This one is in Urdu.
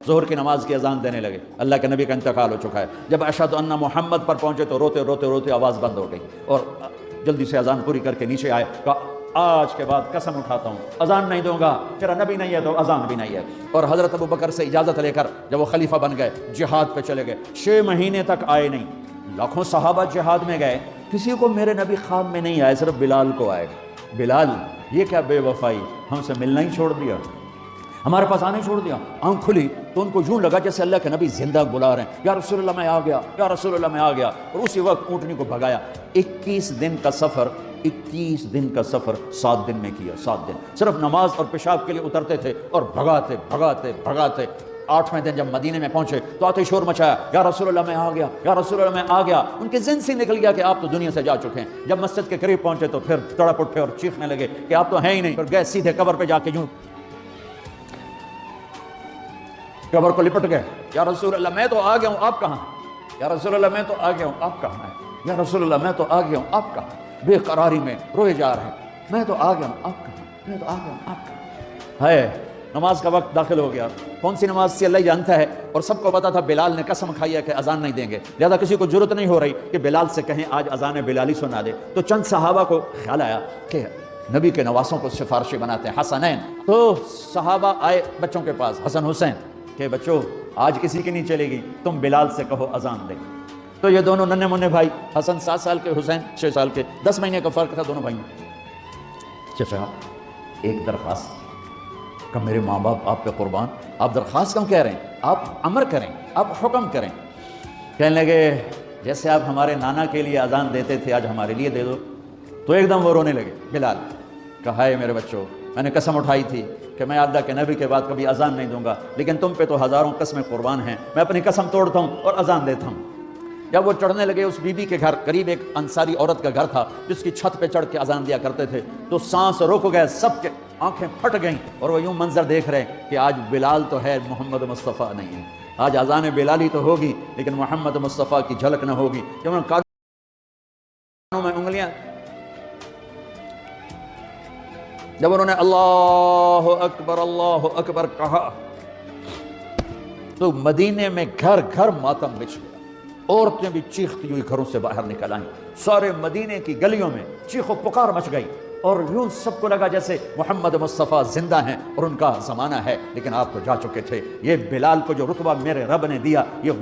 ظہر کی نماز کی اذان دینے لگے، اللہ کے نبی کا انتقال ہو چکا ہے۔ جب اشہد ان محمد پر پہنچے تو روتے روتے روتے آواز بند ہو گئی، اور جلدی سے اذان پوری کر کے نیچے آئے، کہا آج کے بعد قسم اٹھاتا ہوں اذان نہیں دوں گا، تیرا نبی نہیں ہے تو اذان بھی نہیں ہے۔ اور حضرت ابوبکر سے اجازت لے کر جب وہ خلیفہ بن گئے، جہاد پہ چلے گئے، 6 مہینے تک آئے نہیں۔ لاکھوں صحابہ جہاد میں گئے، کسی کو میرے نبی خواب میں نہیں آئے، صرف بلال کو آئے۔ بلال یہ کیا بے وفائی، ہم سے ملنا ہی چھوڑ دیا، ہمارے پاس آنے چھوڑ دیا۔ آنکھ کھلی تو ان کو یوں لگا جیسے اللہ کے نبی زندہ بلا رہے ہیں، یا رسول اللہ میں آ گیا، یا رسول اللہ میں آ گیا، اور اسی وقت اونٹنی کو بھگایا۔ 21 دن کا سفر 7 دن میں کیا، 7 دن صرف نماز اور پیشاب کے لیے اترتے تھے اور بھگاتے بھگاتے بھگاتے 8ویں دن جب مدینے میں پہنچے تو آتے شور مچایا، یا رسول اللہ میں آ گیا، یا رسول اللہ میں آ گیا۔ ان کے ذہن سے نکل گیا کہ آپ تو دنیا سے جا چکے ہیں۔ جب مسجد کے قریب پہنچے تو پھر تڑپ اٹھے اور چیخنے لگے کہ آپ تو ہیں ہی نہیں، اور گئے سیدھے قبر پہ جا کے یوں قبر کو لپٹ گئے، یا رسول اللہ میں تو آ گیا ہوں، آپ کہاں ہیں؟ یا رسول اللہ میں تو آ گیا ہوں، آپ کہاں ہیں؟ یا رسول اللہ میں تو آ گیا ہوں، آپ کہاں ہیں؟ بے قراری میں روئے جا رہے ہیں، میں تو آ گیا ہوں، آپ کہاں ہیں؟ میں تو آ گیا ہوں، آپ کہاں ہیں؟ نماز کا وقت داخل ہو گیا، کون سی نماز سے اللہ جانتا ہے، اور سب کو پتا تھا بلال نے قسم کھائی ہے کہ اذان نہیں دیں گے، لہذا کسی کو ضرورت نہیں ہو رہی کہ بلال سے کہیں آج اذان بلالی سنا دے۔ تو چند صحابہ کو خیال آیا کہ نبی کے نواسوں کو سفارشی بناتے ہیں، حسنین۔ تو صحابہ آئے بچوں کے پاس، حسن حسین، کہ بچوں آج کسی کی نہیں چلے گی، تم بلال سے کہو اذان دے۔ تو یہ دونوں ننھے منھے بھائی، حسن 7 سال کے، حسین 6 سال کے، 10 مہینے کا فرق تھا دونوں بھائیوں۔ چچا ایک درخواست کہ میرے ماں باپ آپ پہ قربان، آپ درخواست کیوں کہہ رہے ہیں؟ آپ امر کریں، آپ حکم کریں۔ کہنے لگے جیسے آپ ہمارے نانا کے لیے اذان دیتے تھے آج ہمارے لیے دے دو۔ تو ایک دم وہ رونے لگے۔ بلال کہا ہے میرے بچوں، میں نے قسم اٹھائی تھی کہ میں اللہ کے نبی کے بعد کبھی اذان نہیں دوں گا، لیکن تم پہ تو ہزاروں قسمیں قربان ہیں، میں اپنی قسم توڑتا ہوں اور اذان دیتا ہوں۔ جب وہ چڑھنے لگے اس بی بی کے گھر، قریب ایک انصاری عورت کا گھر تھا جس کی چھت پہ چڑھ کے اذان دیا کرتے تھے، تو سانس رک گئے، سب کے آنکھیں پھٹ گئیں، اور وہ یوں منظر دیکھ رہے کہ آج بلال تو ہے، محمد مصطفیٰ نہیں ہے۔ آج اذان بلالی تو ہوگی لیکن محمد مصطفیٰ کی جھلک نہ ہوگی۔ جب انہوں نے کانوں میں انگلیاں، جب انہوں نے اللہ اکبر کہا تو مدینے میں گھر گھر ماتم بچھ گیا، عورتیں بھی چیختی ہوئی گھروں سے باہر نکل آئیں، سارے مدینے کی گلیوں میں چیخ و پکار مچ گئی، اور یوں سب کو لگا جیسے محمد مصطفیٰ زندہ ہیں اور ان کا زمانہ ہے، لیکن آپ تو جا چکے تھے۔ یہ بلال کو جو رتبہ میرے رب نے دیا، یہ